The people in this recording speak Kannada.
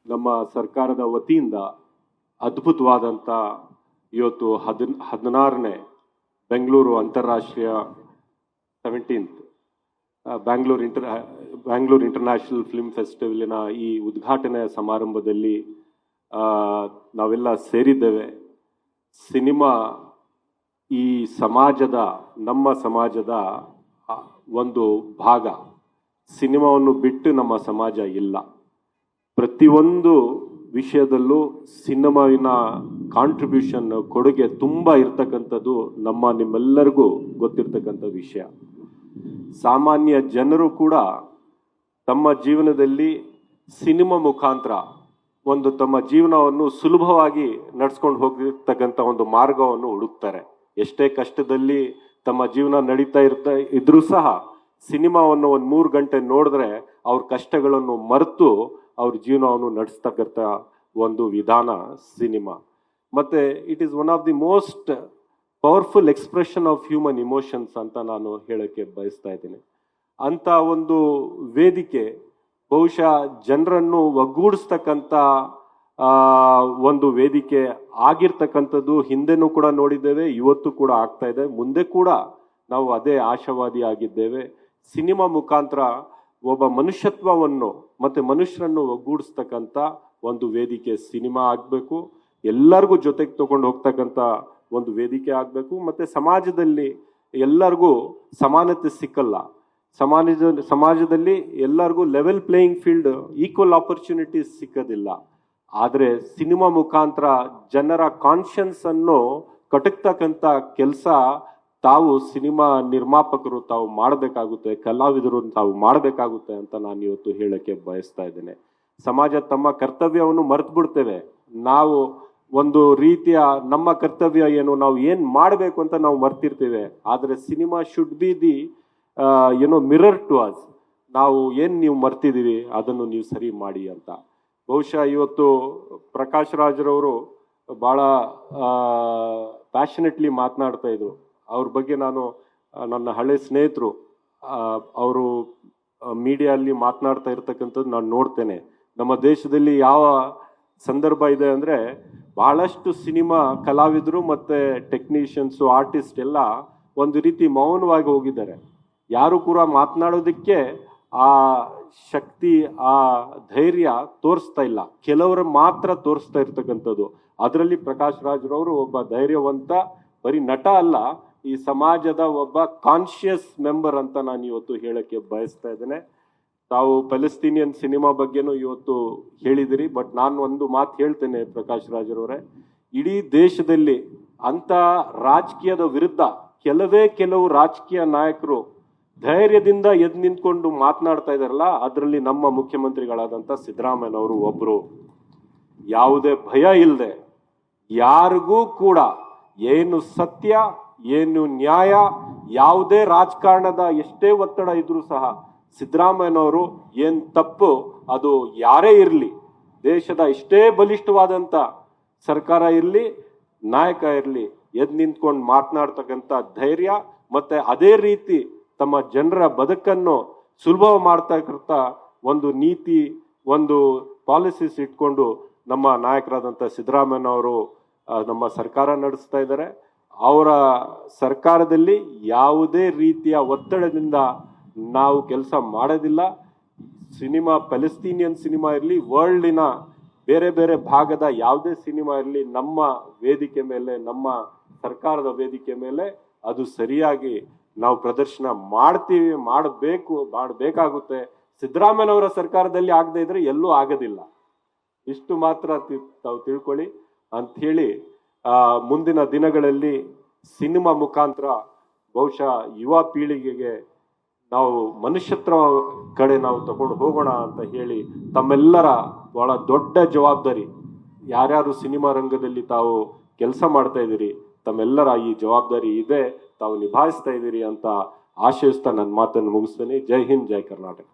ನಮ್ಮ ಸರ್ಕಾರದ ವತಿಯಿಂದ ಅದ್ಭುತವಾದಂಥ ಇವತ್ತು 16ನೇ ಬೆಂಗಳೂರು ಅಂತಾರಾಷ್ಟ್ರೀಯ 17th ಬ್ಯಾಂಗ್ಳೂರ್ ಇಂಟರ್ನ್ಯಾಷನಲ್ ಫಿಲ್ಮ್ ಫೆಸ್ಟಿವಲಿನ ಈ ಉದ್ಘಾಟನೆಯ ಸಮಾರಂಭದಲ್ಲಿ ನಾವೆಲ್ಲ ಸೇರಿದ್ದೇವೆ. ಸಿನಿಮಾ ಈ ನಮ್ಮ ಸಮಾಜದ ಒಂದು ಭಾಗ. ಸಿನಿಮಾವನ್ನು ಬಿಟ್ಟು ನಮ್ಮ ಸಮಾಜ ಇಲ್ಲ. ಪ್ರತಿಯೊಂದು ವಿಷಯದಲ್ಲೂ ಸಿನಿಮಾವಿನ ಕಾಂಟ್ರಿಬ್ಯೂಷನ್ ಕೊಡುಗೆ ತುಂಬ ಇರ್ತಕ್ಕಂಥದ್ದು ನಿಮ್ಮೆಲ್ಲರಿಗೂ ಗೊತ್ತಿರ್ತಕ್ಕಂಥ ವಿಷಯ. ಸಾಮಾನ್ಯ ಜನರು ಕೂಡ ತಮ್ಮ ಜೀವನದಲ್ಲಿ ಸಿನಿಮಾ ಮುಖಾಂತರ ತಮ್ಮ ಜೀವನವನ್ನು ಸುಲಭವಾಗಿ ನಡ್ಸ್ಕೊಂಡು ಹೋಗಿರ್ತಕ್ಕಂಥ ಒಂದು ಮಾರ್ಗವನ್ನು ಹುಡುಕ್ತಾರೆ. ಎಷ್ಟೇ ಕಷ್ಟದಲ್ಲಿ ತಮ್ಮ ಜೀವನ ನಡೀತಾ ಇದ್ರೂ ಸಹ ಸಿನಿಮಾವನ್ನು 3 ಗಂಟೆ ನೋಡಿದ್ರೆ ಅವ್ರ ಕಷ್ಟಗಳನ್ನು ಮರೆತು ಅವ್ರ ಜೀವನವನ್ನು ನಡೆಸ್ತಕ್ಕಂಥ ಒಂದು ವಿಧಾನ ಸಿನಿಮಾ. ಮತ್ತೆ it is one of the most powerful expression of human emotions ಅಂತ ನಾನು ಹೇಳಕ್ಕೆ ಬಯಸ್ತಾ ಇದ್ದೀನಿ. ಅಂತ ಒಂದು ವೇದಿಕೆ ಬಹುಶಃ ಜನರನ್ನು ಒಗ್ಗೂಡಿಸ್ತಕ್ಕಂಥ ಒಂದು ವೇದಿಕೆ ಆಗಿರ್ತಕ್ಕಂಥದ್ದು ಹಿಂದೆನೂ ಕೂಡ ನೋಡಿದ್ದೇವೆ, ಇವತ್ತು ಕೂಡ ಆಗ್ತಾ ಇದೆ, ಮುಂದೆ ಕೂಡ ನಾವು ಅದೇ ಆಶಾವಾದಿ ಆಗಿದ್ದೇವೆ. ಸಿನಿಮಾ ಮುಖಾಂತರ ಒಬ್ಬ ಮನುಷ್ಯತ್ವವನ್ನು ಮತ್ತೆ ಮನುಷ್ಯರನ್ನು ಒಗ್ಗೂಡಿಸ್ತಕ್ಕಂಥ ಒಂದು ವೇದಿಕೆ ಸಿನಿಮಾ ಆಗಬೇಕು. ಎಲ್ಲರಿಗೂ ಜೊತೆಗೆ ತಗೊಂಡು ಹೋಗ್ತಕ್ಕಂಥ ಒಂದು ವೇದಿಕೆ ಆಗಬೇಕು. ಮತ್ತೆ ಸಮಾಜದಲ್ಲಿ ಎಲ್ಲರಿಗೂ ಸಮಾನತೆ ಸಿಕ್ಕಲ್ಲ. ಸಮಾಜದಲ್ಲಿ ಎಲ್ಲರಿಗೂ level playing field, equal opportunities ಸಿಕ್ಕೋದಿಲ್ಲ. ಆದರೆ ಸಿನಿಮಾ ಮುಖಾಂತರ ಜನರ ಕಾನ್ಷಿಯನ್ಸ್ ಅನ್ನು ಕಟಕ್ತಕ್ಕಂಥ ಕೆಲಸ ತಾವು ಸಿನಿಮಾ ನಿರ್ಮಾಪಕರು ತಾವು ಮಾಡಬೇಕಾಗುತ್ತೆ, ಕಲಾವಿದರು ತಾವು ಮಾಡಬೇಕಾಗುತ್ತೆ ಅಂತ ನಾನು ಇವತ್ತು ಹೇಳಕ್ಕೆ ಬಯಸ್ತಾ ಇದ್ದೇನೆ. ಸಮಾಜ ತಮ್ಮ ಕರ್ತವ್ಯವನ್ನು ಮರೆತು ಬಿಡ್ತೇವೆ. ನಾವು ಒಂದು ರೀತಿಯ ನಮ್ಮ ಕರ್ತವ್ಯ ಏನು, ನಾವು ಏನು ಮಾಡಬೇಕು ಅಂತ ನಾವು ಮರ್ತಿರ್ತೇವೆ. ಆದರೆ cinema should be the mirror to us. ನಾವು ಏನು ನೀವು ಮರ್ತಿದ್ದೀವಿ ಅದನ್ನು ನೀವು ಸರಿ ಮಾಡಿ ಅಂತ. ಬಹುಶಃ ಇವತ್ತು ಪ್ರಕಾಶ್ ರಾಜ್ರವರು ಭಾಳ ಪ್ಯಾಷನೆಟ್ಲಿ ಮಾತನಾಡ್ತಾ ಇದ್ರು. ಅವ್ರ ಬಗ್ಗೆ ನಾನು ನನ್ನ ಹಳೆ ಸ್ನೇಹಿತರು ಅವರು ಮೀಡಿಯಲ್ಲಿ ಮಾತನಾಡ್ತಾ ಇರ್ತಕ್ಕಂಥದ್ದು ನಾನು ನೋಡ್ತೇನೆ. ನಮ್ಮ ದೇಶದಲ್ಲಿ ಯಾವ ಸಂದರ್ಭ ಇದೆ ಅಂದರೆ ಬಹಳಷ್ಟು ಸಿನಿಮಾ ಕಲಾವಿದರು ಮತ್ತು ಟೆಕ್ನಿಷಿಯನ್ಸು ಆರ್ಟಿಸ್ಟ್ ಎಲ್ಲ ಒಂದು ರೀತಿ ಮೌನವಾಗಿ ಹೋಗಿದ್ದಾರೆ. ಯಾರು ಕೂಡ ಮಾತನಾಡೋದಕ್ಕೆ ಆ ಶಕ್ತಿ ಆ ಧೈರ್ಯ ತೋರಿಸ್ತಾ ಇಲ್ಲ. ಕೆಲವರು ಮಾತ್ರ ತೋರಿಸ್ತಾ ಇರ್ತಕ್ಕಂಥದ್ದು. ಅದರಲ್ಲಿ ಪ್ರಕಾಶ್ ರಾಜ್ರವರು ಒಬ್ಬ ಧೈರ್ಯವಂತ, ಬರೀ ನಟ ಅಲ್ಲ, ಈ ಸಮಾಜದ ಒಬ್ಬ ಕಾನ್ಷಿಯಸ್ ಮೆಂಬರ್ ಅಂತ ನಾನು ಇವತ್ತು ಹೇಳಕ್ಕೆ ಬಯಸ್ತಾ ಇದ್ದೇನೆ. ತಾವು ಪ್ಯಾಲೆಸ್ತೀನಿಯನ್ ಸಿನಿಮಾ ಬಗ್ಗೆನೂ ಇವತ್ತು ಹೇಳಿದಿರಿ. ಬಟ್ ನಾನು ಒಂದು ಮಾತು ಹೇಳ್ತೇನೆ ಪ್ರಕಾಶ್ ರಾಜ್ರವರೇ, ಇಡೀ ದೇಶದಲ್ಲಿ ಅಂತ ರಾಜಕೀಯದ ವಿರುದ್ಧ ಕೆಲವು ರಾಜಕೀಯ ನಾಯಕರು ಧೈರ್ಯದಿಂದ ಎದ್ದು ನಿಂತ್ಕೊಂಡು ಮಾತನಾಡ್ತಾ ಇದಾರಲ್ಲ, ಅದರಲ್ಲಿ ನಮ್ಮ ಮುಖ್ಯಮಂತ್ರಿಗಳಾದಂಥ ಸಿದ್ದರಾಮಯ್ಯನವರು ಒಬ್ರು. ಯಾವುದೇ ಭಯ ಇಲ್ಲದೆ ಯಾರಿಗೂ ಕೂಡ ಏನು ಸತ್ಯ ಏನು ನ್ಯಾಯ, ಯಾವುದೇ ರಾಜಕಾರಣದ ಎಷ್ಟೇ ಒತ್ತಡ ಇದ್ರೂ ಸಹ ಸಿದ್ದರಾಮಯ್ಯನವರು ಏನ್ ತಪ್ಪು ಅದು ಯಾರೇ ಇರಲಿ, ದೇಶದ ಇಷ್ಟೇ ಬಲಿಷ್ಠವಾದಂಥ ಸರ್ಕಾರ ಇರಲಿ, ನಾಯಕ ಇರಲಿ, ಎದ್ದು ನಿಂತ್ಕೊಂಡು ಮಾತನಾಡ್ತಕ್ಕಂಥ ಧೈರ್ಯ ಮತ್ತೆ ಅದೇ ರೀತಿ ತಮ್ಮ ಜನರ ಬದುಕನ್ನು ಸುಲಭ ಮಾಡ್ತಕ್ಕಂಥ ಒಂದು ನೀತಿ, ಒಂದು ಪಾಲಿಸೀಸ್ ಇಟ್ಕೊಂಡು ನಮ್ಮ ನಾಯಕರಾದಂಥ ಸಿದ್ದರಾಮಯ್ಯನವರು ನಮ್ಮ ಸರ್ಕಾರ ನಡೆಸ್ತಾ ಇದ್ದಾರೆ. ಅವರ ಸರ್ಕಾರದಲ್ಲಿ ಯಾವುದೇ ರೀತಿಯ ಒತ್ತಡದಿಂದ ನಾವು ಕೆಲಸ ಮಾಡೋದಿಲ್ಲ. ಸಿನಿಮಾ ಪ್ಯಾಲೆಸ್ತೀನಿಯನ್ ಸಿನಿಮಾ ಇರಲಿ, ವರ್ಲ್ಡಿನ ಬೇರೆ ಬೇರೆ ಭಾಗದ ಯಾವುದೇ ಸಿನಿಮಾ ಇರಲಿ, ನಮ್ಮ ವೇದಿಕೆ ಮೇಲೆ, ನಮ್ಮ ಸರ್ಕಾರದ ವೇದಿಕೆ ಮೇಲೆ ಅದು ಸರಿಯಾಗಿ ನಾವು ಪ್ರದರ್ಶನ ಮಾಡಬೇಕಾಗುತ್ತೆ. ಸಿದ್ದರಾಮಯ್ಯನವರ ಸರ್ಕಾರದಲ್ಲಿ ಆಗದೆ ಇದ್ರೆ ಎಲ್ಲೂ ಆಗೋದಿಲ್ಲ. ಇಷ್ಟು ಮಾತ್ರ ತಾವು ತಿಳ್ಕೊಳ್ಳಿ ಅಂತ ಹೇಳಿ, ಮುಂದಿನ ದಿನಗಳಲ್ಲಿ ಸಿನಿಮಾ ಮುಖಾಂತರ ಬಹುಶಃ ಯುವ ಪೀಳಿಗೆಗೆ ನಾವು ಮನುಷ್ಯತ್ವ ಕಡೆ ನಾವು ತಗೊಂಡು ಹೋಗೋಣ ಅಂತ ಹೇಳಿ, ತಮ್ಮೆಲ್ಲರ ಬಹಳ ದೊಡ್ಡ ಜವಾಬ್ದಾರಿ, ಯಾರ್ಯಾರು ಸಿನಿಮಾ ರಂಗದಲ್ಲಿ ತಾವು ಕೆಲಸ ಮಾಡ್ತಾ ಇದ್ದೀರಿ, ತಮ್ಮೆಲ್ಲರ ಈ ಜವಾಬ್ದಾರಿ ಇದೆ, ತಾವು ನಿಭಾಯಿಸ್ತಾ ಇದ್ದೀರಿ ಅಂತ ಆಶಯಿಸ್ತಾ ನನ್ನ ಮಾತನ್ನು ಮುಗಿಸ್ತೇನೆ. ಜೈ ಹಿಂದ್, ಜೈ ಕರ್ನಾಟಕ.